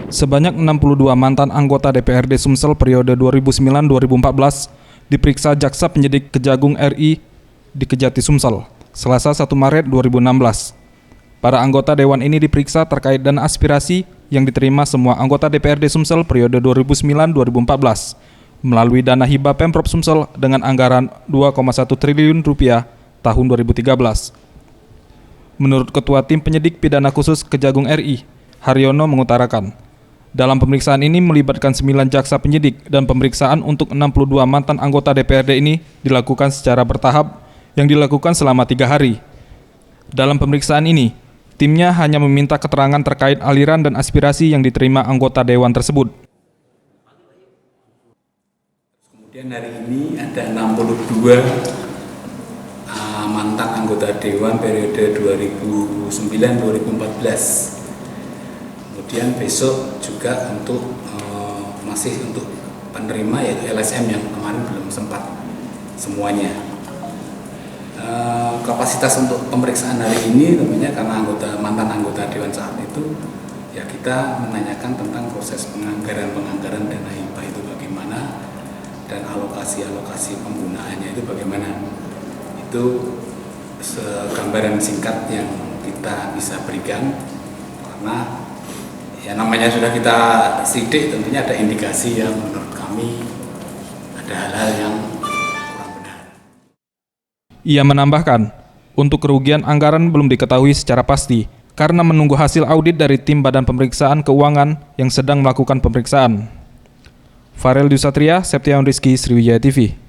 Sebanyak 62 mantan anggota DPRD Sumsel periode 2009-2014 diperiksa Jaksa Penyidik Kejagung RI di Kejati Sumsel, Selasa 1 Maret 2016. Para anggota Dewan ini diperiksa terkait dana aspirasi yang diterima semua anggota DPRD Sumsel periode 2009-2014 melalui dana hibah Pemprov Sumsel dengan anggaran Rp2,1 triliun tahun 2013. Menurut Ketua Tim Penyidik Pidana Khusus Kejagung RI, Haryono mengutarakan, dalam pemeriksaan ini melibatkan 9 jaksa penyidik dan pemeriksaan untuk 62 mantan anggota DPRD ini dilakukan secara bertahap yang dilakukan selama 3 hari. Dalam pemeriksaan ini, timnya hanya meminta keterangan terkait aliran dan aspirasi yang diterima anggota Dewan tersebut. Kemudian hari ini ada 62 mantan anggota Dewan periode 2009-2014. Kemudian besok juga untuk masih untuk penerima yaitu LSM yang kemarin belum sempat semuanya. Kapasitas untuk pemeriksaan hari ini tentunya karena mantan anggota Dewan saat itu ya kita menanyakan tentang proses penganggaran dana hibah itu bagaimana dan alokasi penggunaannya itu bagaimana. Itu gambaran singkat yang kita bisa berikan karena ya namanya sudah kita sidik, tentunya ada indikasi yang menurut kami ada hal-hal yang kurang benar. Ia menambahkan, untuk kerugian anggaran belum diketahui secara pasti karena menunggu hasil audit dari tim Badan Pemeriksaan Keuangan yang sedang melakukan pemeriksaan. Farel Dusatria, Septian Rizky, Sriwijaya TV.